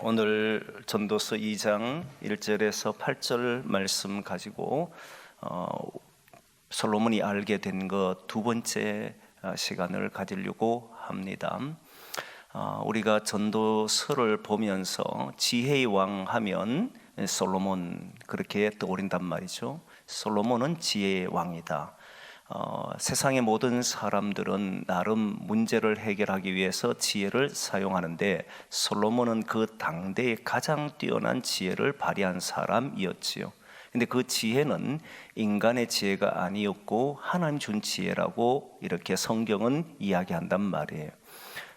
오늘 전도서 2장 1절에서 8절 말씀 가지고 솔로몬이 알게 된 것 두 번째 시간을 가지려고 합니다. 우리가 전도서를 보면서 지혜의 왕 하면 솔로몬 그렇게 떠오른단 말이죠. 솔로몬은 지혜의 왕이다. 세상의 모든 사람들은 나름 문제를 해결하기 위해서 지혜를 사용하는데 솔로몬은 그 당대에 가장 뛰어난 지혜를 발휘한 사람이었지요. 근데 그 지혜는 인간의 지혜가 아니었고 하나님 준 지혜라고 이렇게 성경은 이야기한단 말이에요.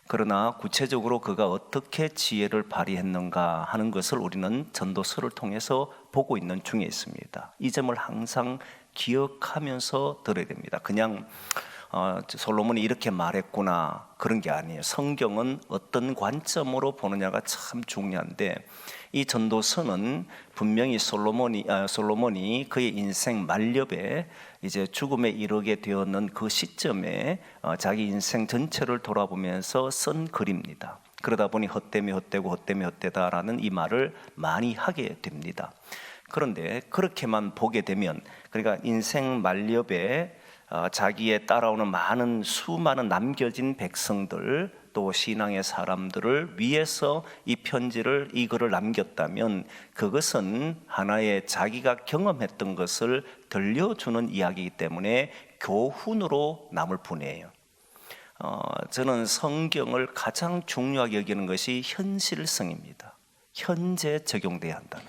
그러나 구체적으로 그가 어떻게 지혜를 발휘했는가 하는 것을 우리는 전도서를 통해서 보고 있는 중에 있습니다. 이 점을 항상 기억하면서 들어야 됩니다. 그냥 솔로몬이 이렇게 말했구나 그런 게 아니에요. 성경은 어떤 관점으로 보느냐가 참 중요한데 이 전도서는 분명히 솔로몬이 그의 인생 말렵에 이제 죽음에 이르게 되었는 그 시점에 자기 인생 전체를 돌아보면서 쓴 글입니다. 그러다 보니 헛되면 헛되고 헛되면 헛되다라는 이 말을 많이 하게 됩니다. 그런데 그렇게만 보게 되면, 그러니까 인생 말렵에 자기에 따라오는 수많은 남겨진 백성들 또 신앙의 사람들을 위해서 이 글을 남겼다면 그것은 하나의 자기가 경험했던 것을 들려주는 이야기이기 때문에 교훈으로 남을 뿐이에요. 저는 성경을 가장 중요하게 여기는 것이 현실성입니다. 현재 적용돼야 한다는.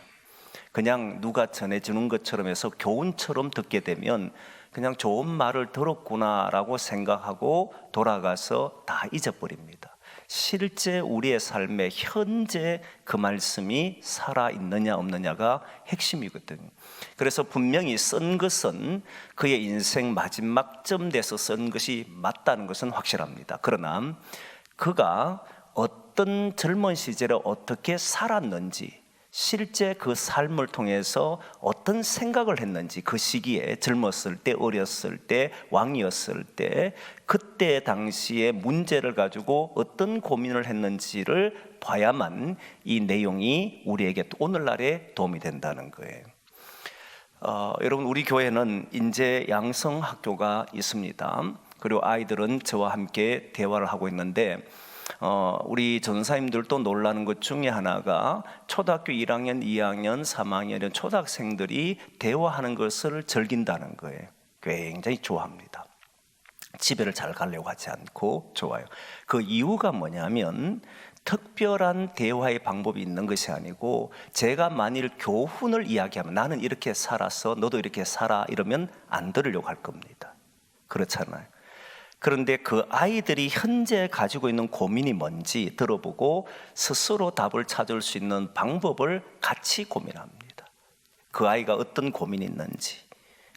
그냥 누가 전해주는 것처럼 해서 교훈처럼 듣게 되면 그냥 좋은 말을 들었구나라고 생각하고 돌아가서 다 잊어버립니다. 실제 우리의 삶에 현재 그 말씀이 살아있느냐 없느냐가 핵심이거든요. 그래서 분명히 쓴 것은 그의 인생 마지막쯤 돼서 쓴 것이 맞다는 것은 확실합니다. 그러나 그가 어떤 젊은 시절에 어떻게 살았는지, 실제 그 삶을 통해서 어떤 생각을 했는지, 그 시기에 젊었을 때, 어렸을 때, 왕이었을 때 그때 당시의 문제를 가지고 어떤 고민을 했는지를 봐야만 이 내용이 우리에게 오늘날에 도움이 된다는 거예요. 여러분, 우리 교회는 인재 양성 학교가 있습니다. 그리고 아이들은 저와 함께 대화를 하고 있는데 우리 전사님들도 놀라는 것 중에 하나가 초등학교 1학년, 2학년, 3학년 이런 초등학생들이 대화하는 것을 즐긴다는 거예요. 굉장히 좋아합니다. 집에를 잘 가려고 하지 않고 좋아요. 그 이유가 뭐냐면 특별한 대화의 방법이 있는 것이 아니고, 제가 만일 교훈을 이야기하면 나는 이렇게 살았어, 너도 이렇게 살아 이러면 안 들으려고 할 겁니다. 그렇잖아요. 그런데 그 아이들이 현재 가지고 있는 고민이 뭔지 들어보고 스스로 답을 찾을 수 있는 방법을 같이 고민합니다. 그 아이가 어떤 고민이 있는지,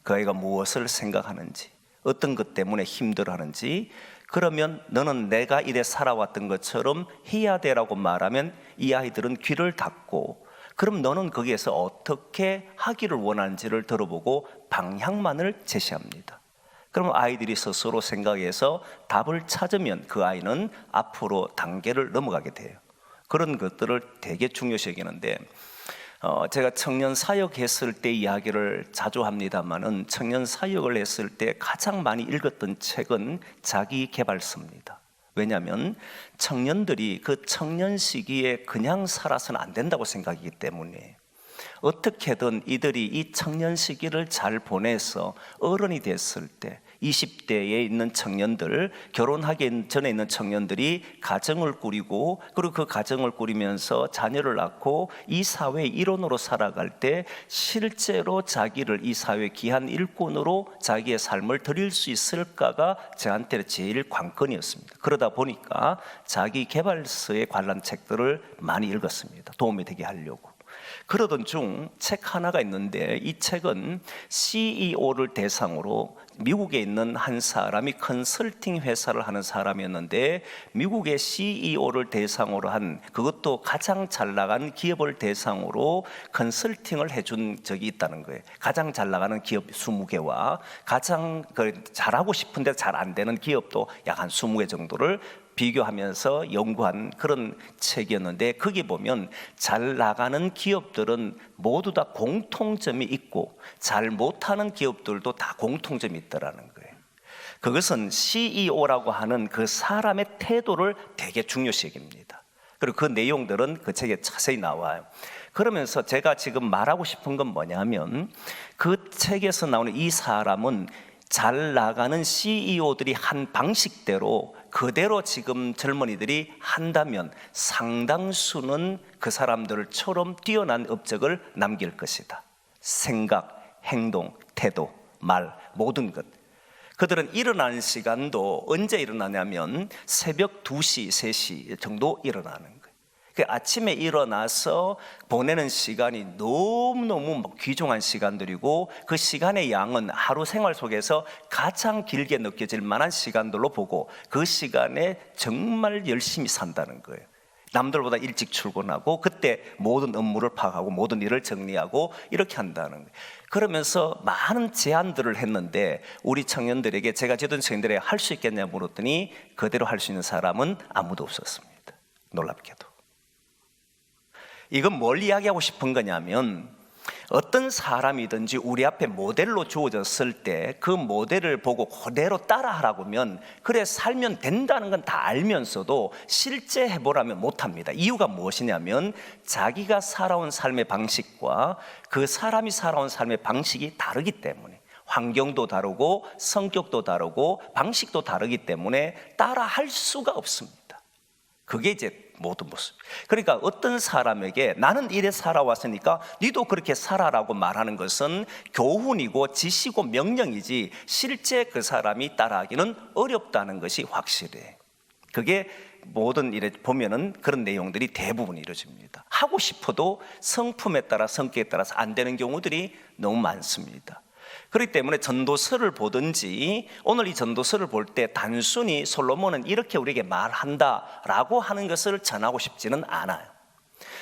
그 아이가 무엇을 생각하는지, 어떤 것 때문에 힘들어하는지, 그러면 너는 내가 이래 살아왔던 것처럼 해야 돼라고 말하면 이 아이들은 귀를 닫고, 그럼 너는 거기에서 어떻게 하기를 원하는지를 들어보고 방향만을 제시합니다. 그럼 아이들이 스스로 생각해서 답을 찾으면 그 아이는 앞으로 단계를 넘어가게 돼요. 그런 것들을 되게 중요시 여기는데 제가 청년 사역했을 때 이야기를 자주 합니다만은 청년 사역을 했을 때 가장 많이 읽었던 책은 자기계발서입니다. 왜냐하면 청년들이 그 청년 시기에 그냥 살아서는 안 된다고 생각이기 때문에 어떻게든 이들이 이 청년 시기를 잘 보내서 어른이 됐을 때 20대에 있는 청년들, 결혼하기 전에 있는 청년들이 가정을 꾸리고, 그리고 그 가정을 꾸리면서 자녀를 낳고 이 사회의 일원으로 살아갈 때 실제로 자기를 이 사회의 귀한 일꾼으로 자기의 삶을 드릴 수 있을까가 저한테는 제일 관건이었습니다. 그러다 보니까 자기 개발서에 관한 책들을 많이 읽었습니다. 도움이 되게 하려고. 그러던 중 책 하나가 있는데, 이 책은 CEO를 대상으로 미국에 있는 한 사람이 컨설팅 회사를 하는 사람이었는데, 미국의 CEO를 대상으로 한, 그것도 가장 잘 나가는 기업을 대상으로 컨설팅을 해준 적이 있다는 거예요. 가장 잘 나가는 기업 20개와 가장 잘하고 싶은데 잘 안 되는 기업도 약 한 20개 정도를 비교하면서 연구한 그런 책이었는데, 거기 보면 잘 나가는 기업들은 모두 다 공통점이 있고 잘 못하는 기업들도 다 공통점이 있더라는 거예요. 그것은 CEO라고 하는 그 사람의 태도를 되게 중요시 여깁니다. 그리고 그 내용들은 그 책에 자세히 나와요. 그러면서 제가 지금 말하고 싶은 건 뭐냐면, 그 책에서 나오는 이 사람은 잘 나가는 CEO들이 한 방식대로 그대로 지금 젊은이들이 한다면 상당수는 그 사람들처럼 뛰어난 업적을 남길 것이다. 생각, 행동, 태도, 말, 모든 것. 그들은 일어나는 시간도 언제 일어나냐면 새벽 2시, 3시 정도 일어나는 거예요. 그 아침에 일어나서 보내는 시간이 너무너무 귀중한 시간들이고, 그 시간의 양은 하루 생활 속에서 가장 길게 느껴질 만한 시간들로 보고, 그 시간에 정말 열심히 산다는 거예요. 남들보다 일찍 출근하고 그때 모든 업무를 파악하고 모든 일을 정리하고 이렇게 한다는 거예요. 그러면서 많은 제안들을 했는데, 우리 청년들에게, 제가 지도자 청년들에게 할 수 있겠냐 물었더니 그대로 할 수 있는 사람은 아무도 없었습니다. 놀랍게도. 이건 뭘 이야기하고 싶은 거냐면, 어떤 사람이든지 우리 앞에 모델로 주어졌을 때 그 모델을 보고 그대로 따라하라고 하면, 그래 살면 된다는 건 다 알면서도 실제 해보라면 못합니다. 이유가 무엇이냐면, 자기가 살아온 삶의 방식과 그 사람이 살아온 삶의 방식이 다르기 때문에, 환경도 다르고 성격도 다르고 방식도 다르기 때문에 따라 할 수가 없습니다. 그게 이제 모든 모습. 그러니까 어떤 사람에게 나는 이래 살아왔으니까 니도 그렇게 살아라고 말하는 것은 교훈이고 지시고 명령이지, 실제 그 사람이 따라하기는 어렵다는 것이 확실해. 그게 모든 일에 보면은 그런 내용들이 대부분 이루어집니다. 하고 싶어도 성품에 따라 성격에 따라서 안 되는 경우들이 너무 많습니다. 그렇기 때문에 전도서를 보든지, 오늘 이 전도서를 볼 때 단순히 솔로몬은 이렇게 우리에게 말한다라고 하는 것을 전하고 싶지는 않아요.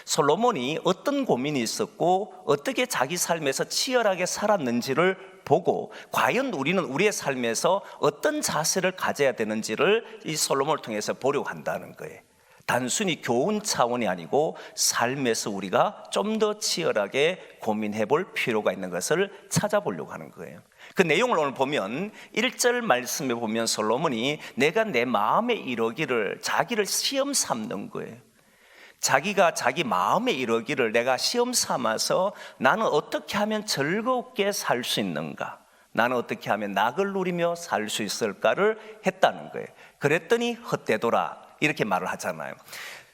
솔로몬이 어떤 고민이 있었고 어떻게 자기 삶에서 치열하게 살았는지를 보고, 과연 우리는 우리의 삶에서 어떤 자세를 가져야 되는지를 이 솔로몬을 통해서 보려고 한다는 거예요. 단순히 교훈 차원이 아니고 삶에서 우리가 좀 더 치열하게 고민해 볼 필요가 있는 것을 찾아보려고 하는 거예요. 그 내용을 오늘 보면 1절 말씀에 보면 솔로몬이 내가 내 마음에 이르기를, 자기를 시험 삼는 거예요. 자기가 자기 마음에 이르기를 내가 시험 삼아서 나는 어떻게 하면 즐겁게 살 수 있는가, 나는 어떻게 하면 낙을 누리며 살 수 있을까를 했다는 거예요. 그랬더니 헛되도라 이렇게 말을 하잖아요.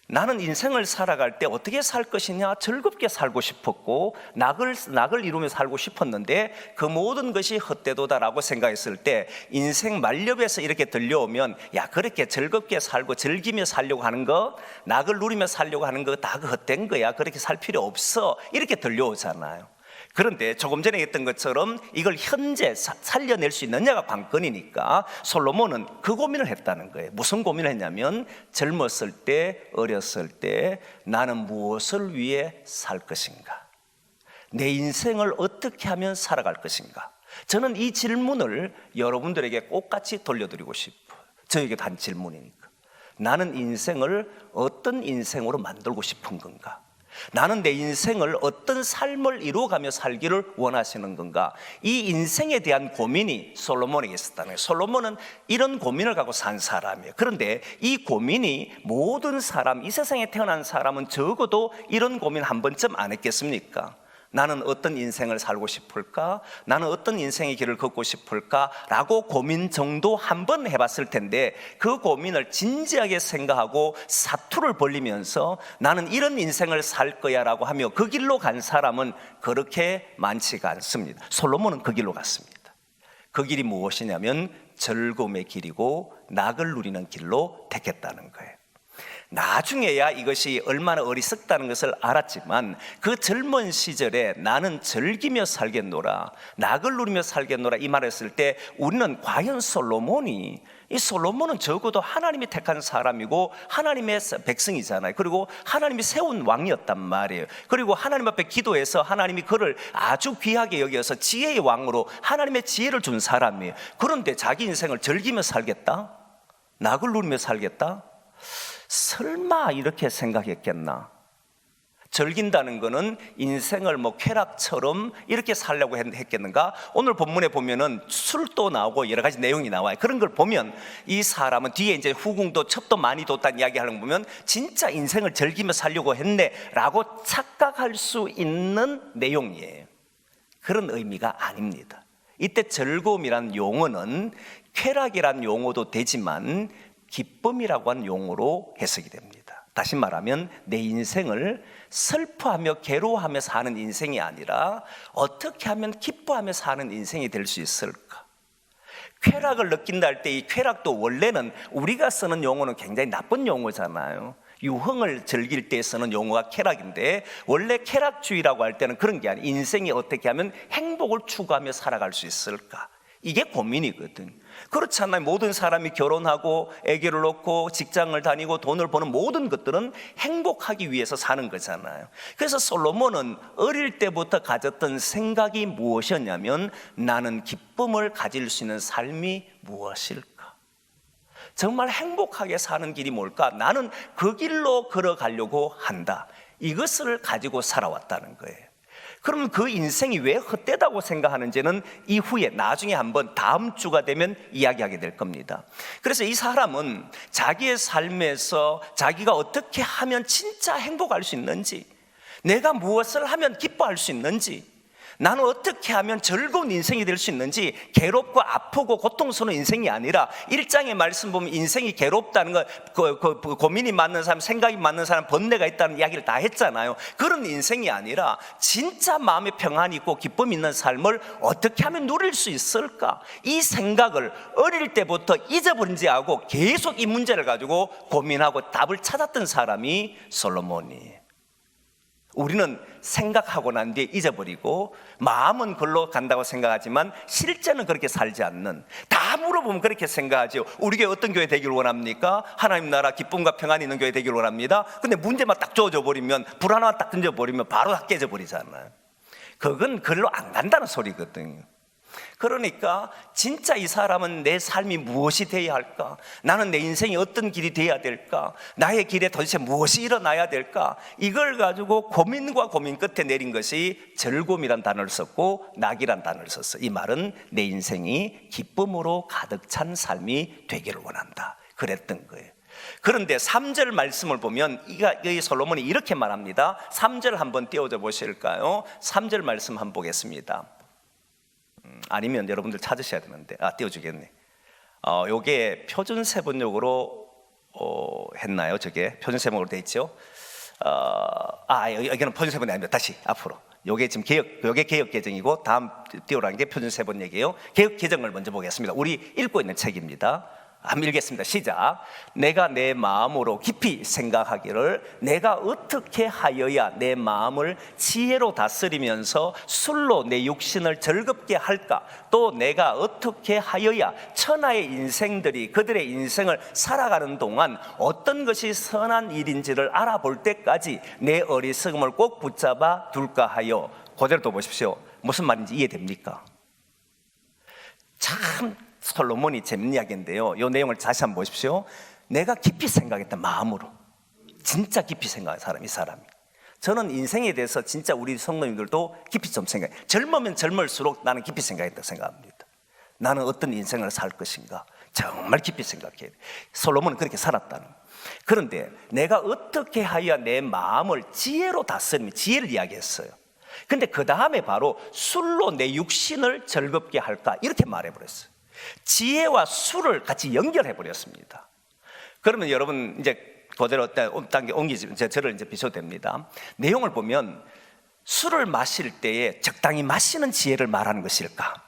나는 인생을 살아갈 때 어떻게 살 것이냐, 즐겁게 살고 싶었고 낙을 이루며 살고 싶었는데 그 모든 것이 헛되도다라고 생각했을 때, 인생 만렵에서 이렇게 들려오면 야, 그렇게 즐겁게 살고 즐기며 살려고 하는 거, 낙을 누리며 살려고 하는 거 다 그 헛된 거야, 그렇게 살 필요 없어, 이렇게 들려오잖아요. 그런데 조금 전에 했던 것처럼 이걸 현재 살려낼 수 있느냐가 관건이니까 솔로몬은 그 고민을 했다는 거예요. 무슨 고민을 했냐면, 젊었을 때, 어렸을 때 나는 무엇을 위해 살 것인가, 내 인생을 어떻게 하면 살아갈 것인가. 저는 이 질문을 여러분들에게 똑같이 돌려드리고 싶어요. 저에게 단 질문이니까. 나는 인생을 어떤 인생으로 만들고 싶은 건가? 나는 내 인생을 어떤 삶을 이루어가며 살기를 원하시는 건가? 이 인생에 대한 고민이 솔로몬에게 있었다는 거예요. 솔로몬은 이런 고민을 갖고 산 사람이에요. 그런데 이 고민이 모든 사람, 이 세상에 태어난 사람은 적어도 이런 고민 한 번쯤 안 했겠습니까? 나는 어떤 인생을 살고 싶을까? 나는 어떤 인생의 길을 걷고 싶을까? 라고 고민 정도 한 번 해봤을 텐데, 그 고민을 진지하게 생각하고 사투를 벌리면서 나는 이런 인생을 살 거야 라고 하며 그 길로 간 사람은 그렇게 많지가 않습니다. 솔로몬은 그 길로 갔습니다. 그 길이 무엇이냐면 즐거움의 길이고 낙을 누리는 길로 택했다는 거예요. 나중에야 이것이 얼마나 어리석다는 것을 알았지만, 그 젊은 시절에 나는 즐기며 살겠노라, 낙을 누리며 살겠노라 이 말을 했을 때, 우리는 과연 솔로몬은 적어도 하나님이 택한 사람이고 하나님의 백성이잖아요. 그리고 하나님이 세운 왕이었단 말이에요. 그리고 하나님 앞에 기도해서 하나님이 그를 아주 귀하게 여겨서 지혜의 왕으로 하나님의 지혜를 준 사람이에요. 그런데 자기 인생을 즐기며 살겠다, 낙을 누리며 살겠다, 설마 이렇게 생각했겠나? 즐긴다는 거는 인생을 쾌락처럼 이렇게 살려고 했겠는가? 오늘 본문에 보면은 술도 나오고 여러 가지 내용이 나와요. 그런 걸 보면 이 사람은 뒤에 이제 후궁도 첩도 많이 뒀다는 이야기하는 거 보면 진짜 인생을 즐기며 살려고 했네라고 착각할 수 있는 내용이에요. 그런 의미가 아닙니다. 이때 즐거움이란 용어는 쾌락이란 용어도 되지만 기쁨이라고 하는 용어로 해석이 됩니다. 다시 말하면 내 인생을 슬퍼하며 괴로워하며 사는 인생이 아니라 어떻게 하면 기뻐하며 사는 인생이 될 수 있을까? 쾌락을 느낀다 할 때 이 쾌락도 원래는 우리가 쓰는 용어는 굉장히 나쁜 용어잖아요. 유흥을 즐길 때 쓰는 용어가 쾌락인데 원래 쾌락주의라고 할 때는 그런 게 아니에요. 인생이 어떻게 하면 행복을 추구하며 살아갈 수 있을까? 이게 고민이거든. 그렇지 않나요? 모든 사람이 결혼하고 아기를 낳고 직장을 다니고 돈을 버는 모든 것들은 행복하기 위해서 사는 거잖아요. 그래서 솔로몬은 어릴 때부터 가졌던 생각이 무엇이었냐면 나는 기쁨을 가질 수 있는 삶이 무엇일까? 정말 행복하게 사는 길이 뭘까? 나는 그 길로 걸어가려고 한다. 이것을 가지고 살아왔다는 거예요. 그러면 그 인생이 왜 헛되다고 생각하는지는 이후에 나중에 한번 다음 주가 되면 이야기하게 될 겁니다. 그래서 이 사람은 자기의 삶에서 자기가 어떻게 하면 진짜 행복할 수 있는지, 내가 무엇을 하면 기뻐할 수 있는지, 나는 어떻게 하면 즐거운 인생이 될 수 있는지, 괴롭고 아프고 고통스러운 인생이 아니라 1장의 말씀 보면 인생이 괴롭다는 거, 고민이 많은 사람, 생각이 많은 사람, 번뇌가 있다는 이야기를 다 했잖아요. 그런 인생이 아니라 진짜 마음에 평안이 있고 기쁨이 있는 삶을 어떻게 하면 누릴 수 있을까? 이 생각을 어릴 때부터 잊어버린지 하고 계속 이 문제를 가지고 고민하고 답을 찾았던 사람이 솔로몬이에요. 우리는 생각하고 난 뒤에 잊어버리고 마음은 글로 간다고 생각하지만 실제는 그렇게 살지 않는, 다 물어보면 그렇게 생각하죠. 우리 교회 어떤 교회 되기를 원합니까? 하나님 나라 기쁨과 평안이 있는 교회 되기를 원합니다. 근데 문제만 딱 주어져 버리면, 불 하나 딱 던져버리면 바로 다 깨져버리잖아요. 그건 글로 안 간다는 소리거든요. 그러니까 진짜 이 사람은 내 삶이 무엇이 되어야 할까? 나는 내 인생이 어떤 길이 되어야 될까? 나의 길에 도대체 무엇이 일어나야 될까? 이걸 가지고 고민과 고민 끝에 내린 것이 즐거움이란 단어를 썼고 낙이란 단어를 썼어. 이 말은 내 인생이 기쁨으로 가득 찬 삶이 되기를 원한다, 그랬던 거예요. 그런데 3절 말씀을 보면 이 솔로몬이 이렇게 말합니다. 3절 한번 띄워줘 보실까요? 3절 말씀 한번 보겠습니다. 아니면 여러분들 찾으셔야 되는데, 띄워주겠네. 요게 표준세번역으로 했나요? 저게 표준세번역으로 돼 있죠? 여기는 표준세번역이 아닙니다. 다시 앞으로. 요게 지금 요게 개혁개정이고 다음 띄우라는 게 표준세번역이에요. 개혁개정을 먼저 보겠습니다. 우리 읽고 있는 책입니다. 한번 읽겠습니다. 시작. 내가 내 마음으로 깊이 생각하기를 내가 어떻게 하여야 내 마음을 지혜로 다스리면서 술로 내 육신을 즐겁게 할까? 또 내가 어떻게 하여야 천하의 인생들이 그들의 인생을 살아가는 동안 어떤 것이 선한 일인지를 알아볼 때까지 내 어리석음을 꼭 붙잡아 둘까 하여. 그대로 또 보십시오. 무슨 말인지 이해됩니까? 참 솔로몬이 재밌는 이야기인데요. 이 내용을 다시 한번 보십시오. 내가 깊이 생각했던 마음으로, 진짜 깊이 생각한 사람이, 이 사람이. 저는 인생에 대해서 진짜 우리 성도님들도 깊이 좀 생각해요. 젊으면 젊을수록 나는 깊이 생각했다고 생각합니다. 나는 어떤 인생을 살 것인가 정말 깊이 생각해요. 솔로몬은 그렇게 살았다는. 그런데 내가 어떻게 하여야 내 마음을 지혜로 다스리면, 지혜를 이야기했어요. 근데 그 다음에 바로 술로 내 육신을 즐겁게 할까, 이렇게 말해버렸어요. 지혜와 술을 같이 연결해 버렸습니다. 그러면 여러분 이제 그대로 단계 옮기지, 저를 이제 비춰도 됩니다. 내용을 보면 술을 마실 때에 적당히 마시는 지혜를 말하는 것일까?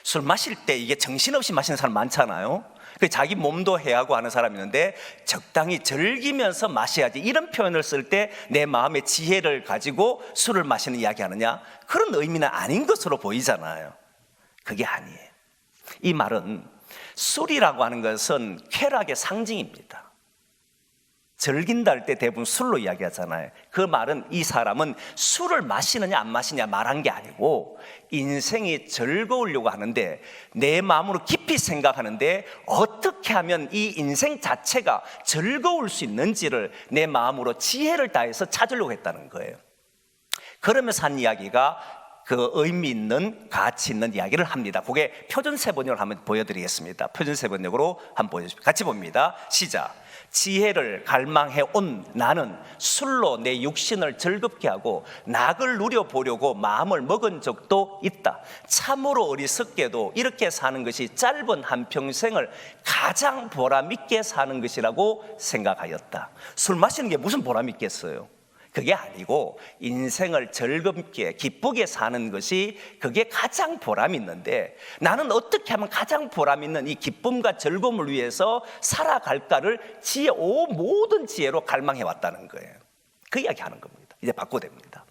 술 마실 때 이게 정신없이 마시는 사람 많잖아요. 자기 몸도 해하고 하는 사람이 있는데 적당히 즐기면서 마셔야지, 이런 표현을 쓸 때 내 마음의 지혜를 가지고 술을 마시는 이야기 하느냐? 그런 의미는 아닌 것으로 보이잖아요. 그게 아니에요. 이 말은 술이라고 하는 것은 쾌락의 상징입니다. 즐긴다 할 때 대부분 술로 이야기하잖아요. 그 말은 이 사람은 술을 마시느냐 안 마시냐 말한 게 아니고 인생이 즐거우려고 하는데 내 마음으로 깊이 생각하는데 어떻게 하면 이 인생 자체가 즐거울 수 있는지를 내 마음으로 지혜를 다해서 찾으려고 했다는 거예요. 그러면서 한 이야기가 그 의미 있는 가치 있는 이야기를 합니다. 그게 표준세번역을 한번 보여드리겠습니다. 표준세번역으로 한번 보여주십시오. 같이 봅니다. 시작. 지혜를 갈망해 온 나는 술로 내 육신을 즐겁게 하고 낙을 누려보려고 마음을 먹은 적도 있다. 참으로 어리석게도 이렇게 사는 것이 짧은 한평생을 가장 보람있게 사는 것이라고 생각하였다. 술 마시는 게 무슨 보람 있겠어요? 그게 아니고 인생을 즐겁게 기쁘게 사는 것이 그게 가장 보람 있는데 나는 어떻게 하면 가장 보람 있는 이 기쁨과 즐거움을 위해서 살아갈까를 모든 지혜로 갈망해 왔다는 거예요. 그 이야기 하는 겁니다. 이제 바꿔야 됩니다.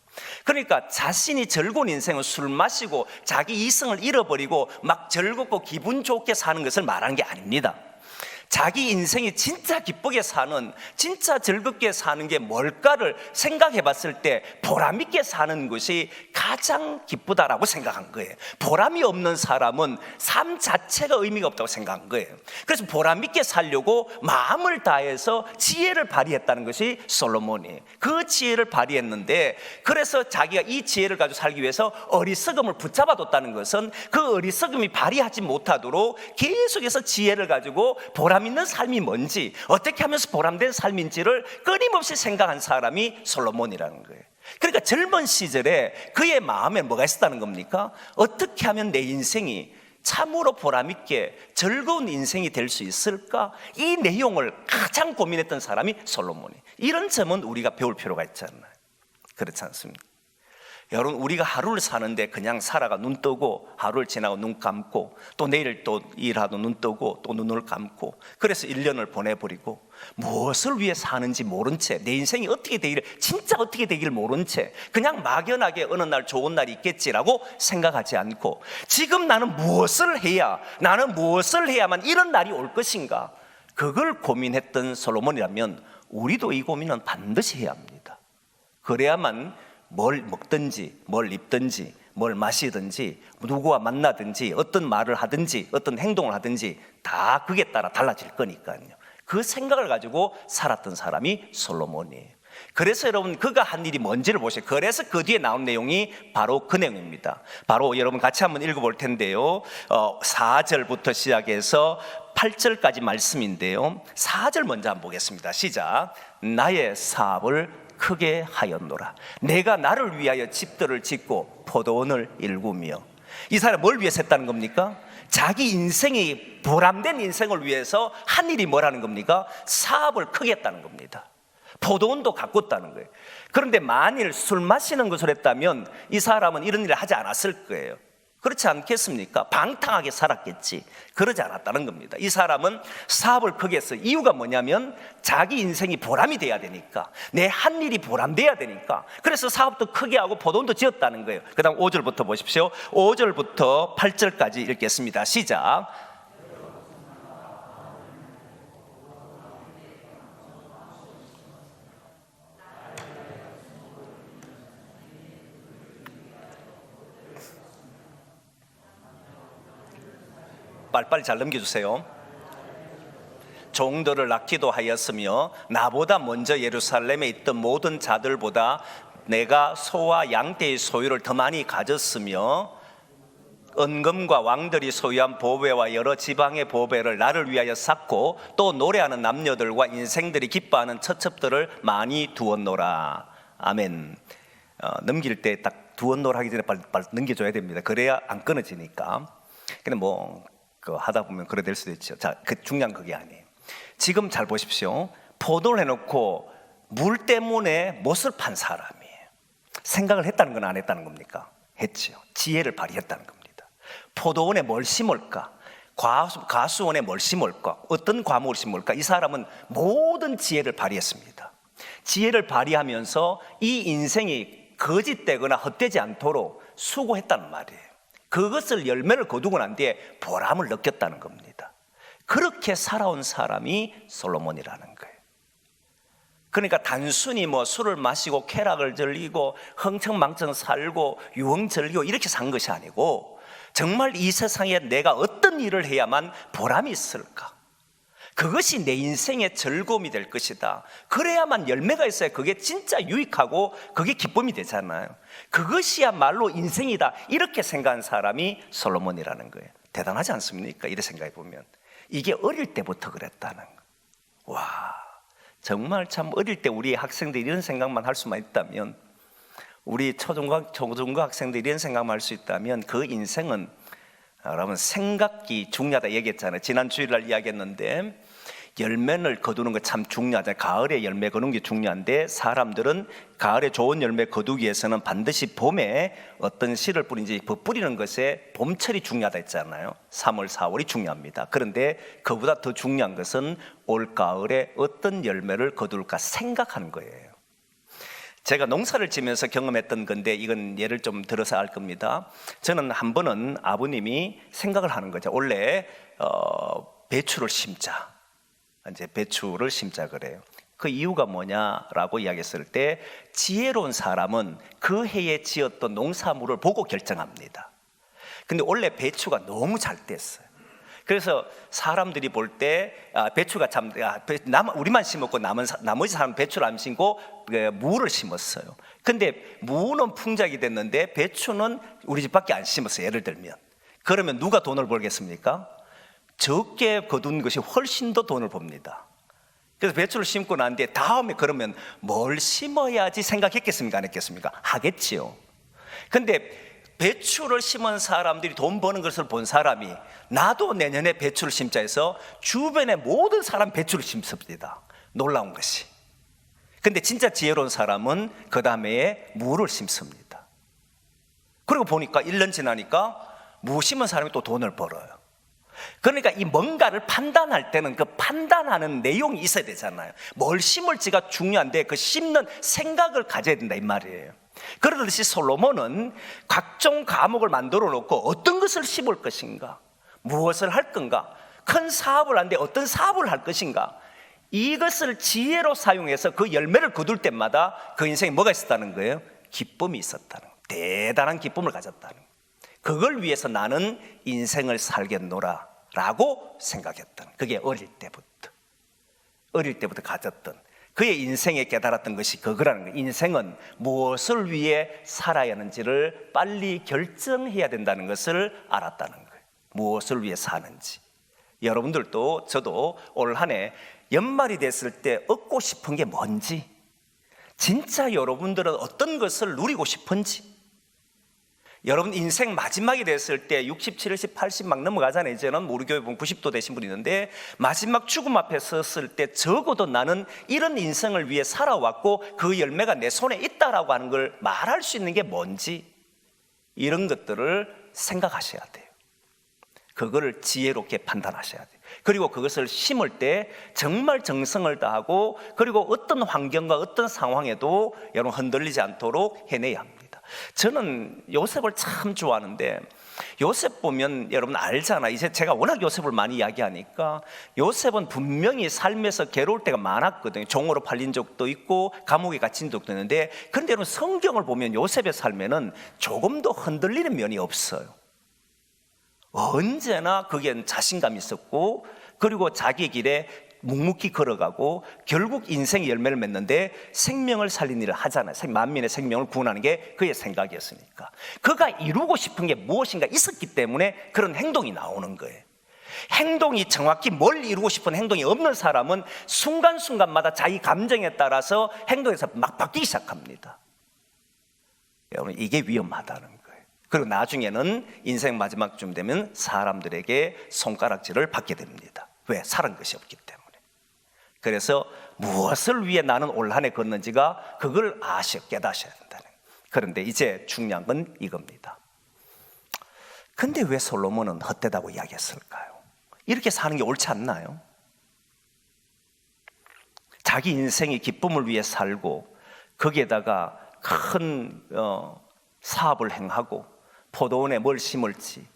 그러니까 자신이 즐거운 인생을 술 마시고 자기 이성을 잃어버리고 막 즐겁고 기분 좋게 사는 것을 말하는 게 아닙니다. 자기 인생이 진짜 기쁘게 사는, 진짜 즐겁게 사는 게 뭘까를 생각해 봤을 때 보람 있게 사는 것이 가장 기쁘다라고 생각한 거예요. 보람이 없는 사람은 삶 자체가 의미가 없다고 생각한 거예요. 그래서 보람 있게 살려고 마음을 다해서 지혜를 발휘했다는 것이 솔로몬이. 그 지혜를 발휘했는데, 그래서 자기가 이 지혜를 가지고 살기 위해서 어리석음을 붙잡아뒀다는 것은 그 어리석음이 발휘하지 못하도록 계속해서 지혜를 가지고 보람 있는 삶이 뭔지, 어떻게 하면서 보람된 삶인지를 끊임없이 생각한 사람이 솔로몬이라는 거예요. 그러니까 젊은 시절에 그의 마음에 뭐가 있었다는 겁니까? 어떻게 하면 내 인생이 참으로 보람있게 즐거운 인생이 될 수 있을까? 이 내용을 가장 고민했던 사람이 솔로몬이에요. 이런 점은 우리가 배울 필요가 있지 않나요? 그렇지 않습니까? 여러분, 우리가 하루를 사는데 그냥 살아가 눈 뜨고 하루를 지나고 눈 감고 또 내일 또 일하도 눈 뜨고 또 눈을 감고, 그래서 1년을 보내버리고 무엇을 위해 사는지 모른 채, 내 인생이 어떻게 되기를, 진짜 어떻게 되기를 모른 채 그냥 막연하게 어느 날 좋은 날이 있겠지라고 생각하지 않고 지금 나는 무엇을 해야만 이런 날이 올 것인가, 그걸 고민했던 솔로몬이라면 우리도 이 고민은 반드시 해야 합니다. 그래야만 뭘 먹든지 뭘 입든지 뭘 마시든지 누구와 만나든지 어떤 말을 하든지 어떤 행동을 하든지 다 그게 따라 달라질 거니까요. 그 생각을 가지고 살았던 사람이 솔로몬이에요. 그래서 여러분, 그가 한 일이 뭔지를 보세요. 그래서 그 뒤에 나온 내용이 바로 그 내용입니다. 바로 여러분 같이 한번 읽어볼 텐데요, 4절부터 시작해서 8절까지 말씀인데요, 4절 먼저 한번 보겠습니다. 시작. 나의 사업을 크게 하였노라. 내가 나를 위하여 집들을 짓고 포도원을 일구며. 이 사람 뭘 위해서 했다는 겁니까? 자기 인생이 보람된 인생을 위해서 한 일이 뭐라는 겁니까? 사업을 크게 했다는 겁니다. 포도원도 가꿨다는 거예요. 그런데 만일 술 마시는 것을 했다면 이 사람은 이런 일을 하지 않았을 거예요. 그렇지 않겠습니까? 방탕하게 살았겠지. 그러지 않았다는 겁니다. 이 사람은 사업을 크게 했어요. 이유가 뭐냐면 자기 인생이 보람이 돼야 되니까, 내 한 일이 보람돼야 되니까. 그래서 사업도 크게 하고 포도원도 지었다는 거예요. 그 다음 5절부터 보십시오. 5절부터 8절까지 읽겠습니다. 시작. 빨리빨리 잘 넘겨주세요. 종들을 낳기도 하였으며 나보다 먼저 예루살렘에 있던 모든 자들보다 내가 소와 양떼의 소유를 더 많이 가졌으며 은금과 왕들이 소유한 보배와 여러 지방의 보배를 나를 위하여 쌓고 또 노래하는 남녀들과 인생들이 기뻐하는 처첩들을 많이 두었노라. 아멘. 넘길 때 딱 두었노라 하기 전에 빨리 넘겨줘야 됩니다. 그래야 안 끊어지니까. 근데 하다 보면 그래 될 수도 있죠. 자, 그 중요한 그게 아니에요. 지금 잘 보십시오. 포도를 해놓고 물 때문에 못을 판 사람이에요. 생각을 했다는 건 안 했다는 겁니까? 했지요. 지혜를 발휘했다는 겁니다. 포도원에 뭘 심을까? 과수원에 뭘 심을까? 어떤 과목을 심을까? 이 사람은 모든 지혜를 발휘했습니다. 지혜를 발휘하면서 이 인생이 거짓되거나 헛되지 않도록 수고했다는 말이에요. 그것을 열매를 거두고 난 뒤에 보람을 느꼈다는 겁니다. 그렇게 살아온 사람이 솔로몬이라는 거예요. 그러니까 단순히 뭐 술을 마시고 쾌락을 즐기고 흥청망청 살고 유흥 즐기고 이렇게 산 것이 아니고, 정말 이 세상에 내가 어떤 일을 해야만 보람이 있을까, 그것이 내 인생의 즐거움이 될 것이다, 그래야만 열매가 있어야 그게 진짜 유익하고 그게 기쁨이 되잖아요. 그것이야말로 인생이다, 이렇게 생각한 사람이 솔로몬이라는 거예요. 대단하지 않습니까? 이렇게 생각해 보면 이게 어릴 때부터 그랬다는 거. 와, 정말 참 어릴 때 우리 학생들이 이런 생각만 할 수만 있다면, 우리 초중고 학생들이 이런 생각만 할 수 있다면 그 인생은, 여러분 생각이 중요하다 얘기했잖아요. 지난 주일날 이야기했는데 열매를 거두는 거 참 중요하잖아요. 가을에 열매 거두는 게 중요한데, 사람들은 가을에 좋은 열매 거두기 위해서는 반드시 봄에 어떤 씨를 뿌린지 그 뿌리는 것에 봄철이 중요하다 했잖아요. 3월, 4월이 중요합니다. 그런데 그보다 더 중요한 것은 올 가을에 어떤 열매를 거둘까 생각하는 거예요. 제가 농사를 지면서 경험했던 건데, 이건 예를 좀 들어서 알 겁니다. 저는 한 번은 아버님이 생각을 하는 거죠. 원래 배추를 심자, 이제 배추를 심자 그래요. 그 이유가 뭐냐라고 이야기했을 때, 지혜로운 사람은 그 해에 지었던 농사물을 보고 결정합니다. 근데 원래 배추가 너무 잘 됐어요. 그래서 사람들이 볼 때 배추가 참, 우리만 심었고 나머지 사람 배추를 안 심고 무를 심었어요. 근데 무는 풍작이 됐는데 배추는 우리 집밖에 안 심었어요. 예를 들면, 그러면 누가 돈을 벌겠습니까? 적게 거둔 것이 훨씬 더 돈을 법니다. 그래서 배추를 심고 난 뒤에 다음에 그러면 뭘 심어야지 생각했겠습니까? 안 했겠습니까? 하겠지요. 근데 배추를 심은 사람들이 돈 버는 것을 본 사람이, 나도 내년에 배추를 심자 해서 주변의 모든 사람 배추를 심습니다. 놀라운 것이. 근데 진짜 지혜로운 사람은 그 다음에 무를 심습니다. 그리고 보니까 1년 지나니까 무 심은 사람이 또 돈을 벌어요. 그러니까 이 뭔가를 판단할 때는 그 판단하는 내용이 있어야 되잖아요. 뭘 심을지가 중요한데 그 심는 생각을 가져야 된다 이 말이에요. 그러듯이 솔로몬은 각종 과목을 만들어 놓고 어떤 것을 심을 것인가, 무엇을 할 건가, 큰 사업을 하는데 어떤 사업을 할 것인가, 이것을 지혜로 사용해서 그 열매를 거둘 때마다 그 인생에 뭐가 있었다는 거예요? 기쁨이 있었다는 거예요. 대단한 기쁨을 가졌다는 거예요. 그걸 위해서 나는 인생을 살겠노라 라고 생각했던, 그게 어릴 때부터 가졌던 그의 인생에 깨달았던 것이 그거라는 거예요. 인생은 무엇을 위해 살아야 하는지를 빨리 결정해야 된다는 것을 알았다는 거예요. 무엇을 위해 사는지. 여러분들도 저도 올 한 해 연말이 됐을 때 얻고 싶은 게 뭔지, 진짜 여러분들은 어떤 것을 누리고 싶은지, 여러분 인생 마지막이 됐을 때 60, 70, 80 막 넘어가잖아요. 이제는 우리 교회 보면 90도 되신 분이 있는데, 마지막 죽음 앞에 섰을 때 적어도 나는 이런 인생을 위해 살아왔고 그 열매가 내 손에 있다라고 하는 걸 말할 수 있는 게 뭔지, 이런 것들을 생각하셔야 돼요. 그거를 지혜롭게 판단하셔야 돼요. 그리고 그것을 심을 때 정말 정성을 다하고, 그리고 어떤 환경과 어떤 상황에도 여러분 흔들리지 않도록 해내야 합니다. 저는 요셉을 참 좋아하는데, 요셉 보면 여러분 알잖아. 이제 제가 워낙 요셉을 많이 이야기하니까, 요셉은 분명히 삶에서 괴로울 때가 많았거든요. 종으로 팔린 적도 있고 감옥에 갇힌 적도 있는데, 그런데 여러분 성경을 보면 요셉의 삶에는 조금도 흔들리는 면이 없어요. 언제나 그게 자신감이 있었고, 그리고 자기 길에 묵묵히 걸어가고 결국 인생의 열매를 맺는데 생명을 살린 일을 하잖아요. 만민의 생명을 구원하는 게 그의 생각이었으니까. 그가 이루고 싶은 게 무엇인가 있었기 때문에 그런 행동이 나오는 거예요. 행동이 정확히 뭘 이루고 싶은 행동이 없는 사람은 순간순간마다 자기 감정에 따라서 행동에서 막 바뀌기 시작합니다. 여러분, 이게 위험하다는 거예요. 그리고 나중에는 인생 마지막쯤 되면 사람들에게 손가락질을 받게 됩니다. 왜? 살은 것이 없기 때문에. 그래서 무엇을 위해 나는 올 한 해 걷는지가, 그걸 깨닫셔야 된다는. 그런데 이제 중요한 건 이겁니다. 근데 왜 솔로몬은 헛되다고 이야기했을까요? 이렇게 사는 게 옳지 않나요? 자기 인생의 기쁨을 위해 살고 거기에다가 큰 사업을 행하고 포도원에 뭘 심을지,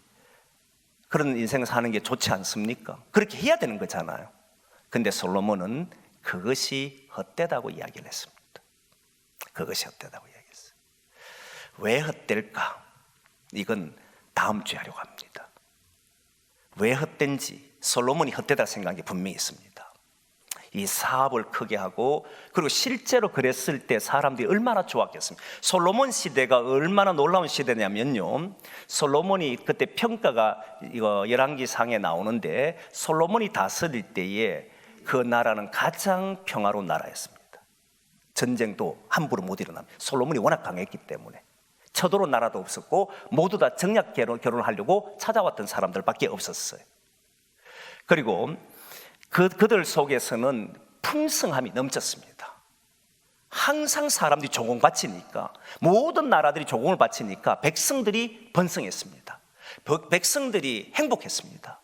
그런 인생을 사는 게 좋지 않습니까? 그렇게 해야 되는 거잖아요. 근데 솔로몬은 그것이 헛되다고 이야기를 했습니다. 그것이 헛되다고 이야기했어요. 왜 헛될까? 이건 다음 주에 하려고 합니다. 왜 헛된지, 솔로몬이 헛되다 생각한 게 분명히 있습니다. 이 사업을 크게 하고, 그리고 실제로 그랬을 때 사람들이 얼마나 좋았겠습니까? 솔로몬 시대가 얼마나 놀라운 시대냐면요, 솔로몬이 그때 평가가 이거 열왕기상에 나오는데, 솔로몬이 다스릴 때에 그 나라는 가장 평화로운 나라였습니다. 전쟁도 함부로 못 일어납니다. 솔로몬이 워낙 강했기 때문에. 쳐들어온 나라도 없었고 모두 다 정략 결혼을 하려고 찾아왔던 사람들밖에 없었어요. 그리고 그들 속에서는 풍성함이 넘쳤습니다. 항상 사람들이 조공 바치니까, 모든 나라들이 조공을 바치니까 백성들이 번성했습니다. 백성들이 행복했습니다.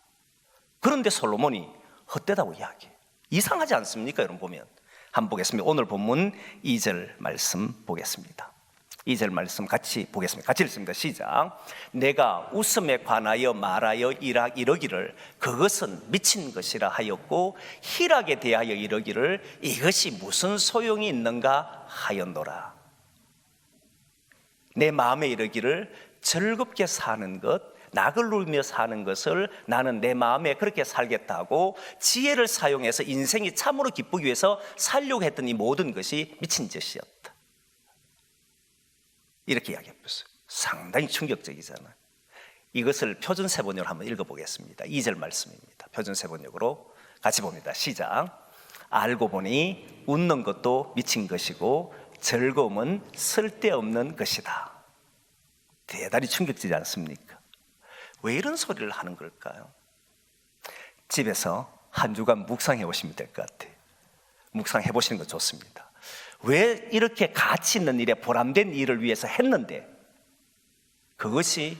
그런데 솔로몬이 헛되다고 이야기해요. 이상하지 않습니까? 여러분 보면 한번 보겠습니다. 오늘 본문 2절 말씀 보겠습니다. 2절 말씀 같이 보겠습니다. 같이 읽습니다. 시작. 내가 웃음에 관하여 말하여 이러기를 그것은 미친 것이라 하였고, 희락에 대하여 이러기를 이것이 무슨 소용이 있는가 하였노라. 내 마음에 이르기를 즐겁게 사는 것, 낙을 누리며 사는 것을 나는 내 마음에 그렇게 살겠다고 지혜를 사용해서 인생이 참으로 기쁘기 위해서 살려고 했던 이 모든 것이 미친 짓이었다. 이렇게 이야기했어요. 상당히 충격적이잖아요. 이것을 표준세번역으로 한번 읽어보겠습니다. 2절 말씀입니다. 표준세번역으로 같이 봅니다. 시작. 알고 보니 웃는 것도 미친 것이고 즐거움은 쓸데없는 것이다. 대단히 충격적이지 않습니까? 왜 이런 소리를 하는 걸까요? 집에서 한 주간 묵상해 보시면 될 것 같아요. 묵상해 보시는 거 좋습니다. 왜 이렇게 가치 있는 일에 보람된 일을 위해서 했는데 그것이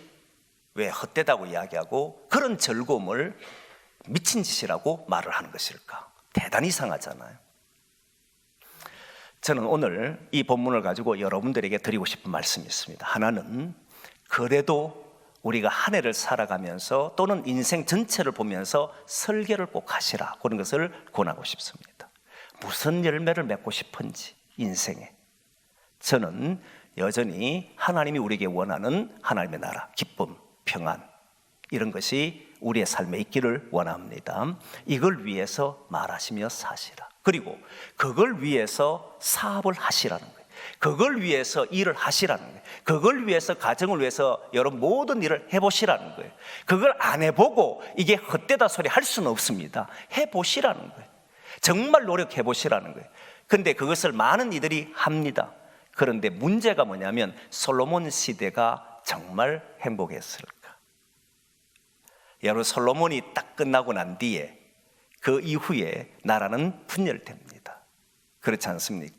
왜 헛되다고 이야기하고 그런 즐거움을 미친 짓이라고 말을 하는 것일까? 대단히 이상하잖아요. 저는 오늘 이 본문을 가지고 여러분들에게 드리고 싶은 말씀이 있습니다. 하나는 그래도 우리가 한 해를 살아가면서 또는 인생 전체를 보면서 설계를 꼭 하시라, 그런 것을 권하고 싶습니다. 무슨 열매를 맺고 싶은지 인생에, 저는 여전히 하나님이 우리에게 원하는 하나님의 나라, 기쁨, 평안, 이런 것이 우리의 삶에 있기를 원합니다. 이걸 위해서 말하시며 사시라. 그리고 그걸 위해서 사업을 하시라는 거예요. 그걸 위해서 일을 하시라는 거예요. 그걸 위해서 가정을 위해서 여러분 모든 일을 해보시라는 거예요. 그걸 안 해보고 이게 헛되다 소리 할 수는 없습니다. 해보시라는 거예요. 정말 노력해보시라는 거예요. 근데 그것을 많은 이들이 합니다. 그런데 문제가 뭐냐면 솔로몬 시대가 정말 행복했을까? 여러분, 솔로몬이 딱 끝나고 난 뒤에 그 이후에 나라는 분열됩니다. 그렇지 않습니까?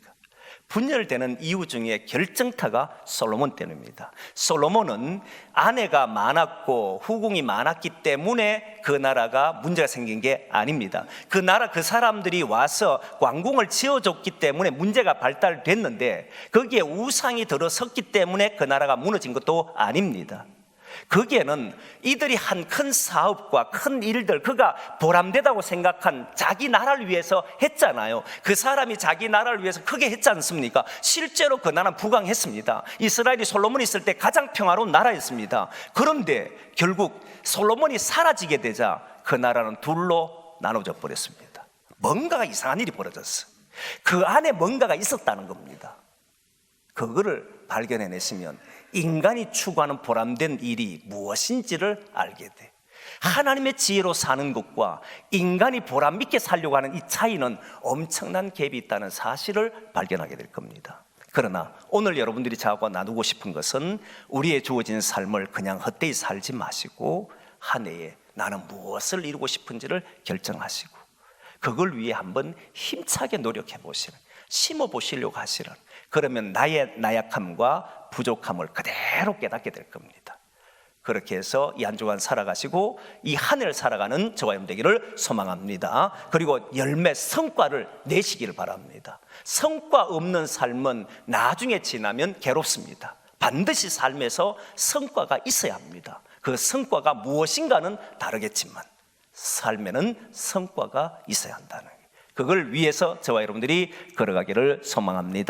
분열되는 이유 중에 결정타가 솔로몬 때입니다. 솔로몬은 아내가 많았고 후궁이 많았기 때문에 그 나라가 문제가 생긴 게 아닙니다. 그 나라 그 사람들이 와서 왕궁을 지어줬기 때문에 문제가 발달됐는데 거기에 우상이 들어섰기 때문에 그 나라가 무너진 것도 아닙니다. 거기에는 이들이 한 큰 사업과 큰 일들, 그가 보람되다고 생각한 자기 나라를 위해서 했잖아요. 그 사람이 자기 나라를 위해서 크게 했지 않습니까? 실제로 그 나라는 부강했습니다. 이스라엘이 솔로몬이 있을 때 가장 평화로운 나라였습니다. 그런데 결국 솔로몬이 사라지게 되자 그 나라는 둘로 나눠져 버렸습니다. 뭔가가 이상한 일이 벌어졌어. 그 안에 뭔가가 있었다는 겁니다. 그거를 발견해내시면 인간이 추구하는 보람된 일이 무엇인지를 알게 돼. 하나님의 지혜로 사는 것과 인간이 보람 있게 살려고 하는 이 차이는 엄청난 갭이 있다는 사실을 발견하게 될 겁니다. 그러나 오늘 여러분들이 저하고 나누고 싶은 것은 우리의 주어진 삶을 그냥 헛되이 살지 마시고 한 해에 나는 무엇을 이루고 싶은지를 결정하시고 그걸 위해 한번 힘차게 노력해 보시는, 심어 보시려고 하시는, 그러면 나의 나약함과 부족함을 그대로 깨닫게 될 겁니다. 그렇게 해서 이 한 주간 살아가시고 이 한 해를 살아가는 저와 여러분 되기를 소망합니다. 그리고 열매, 성과를 내시기를 바랍니다. 성과 없는 삶은 나중에 지나면 괴롭습니다. 반드시 삶에서 성과가 있어야 합니다. 그 성과가 무엇인가는 다르겠지만 삶에는 성과가 있어야 한다는 거예요. 그걸 위해서 저와 여러분들이 걸어가기를 소망합니다.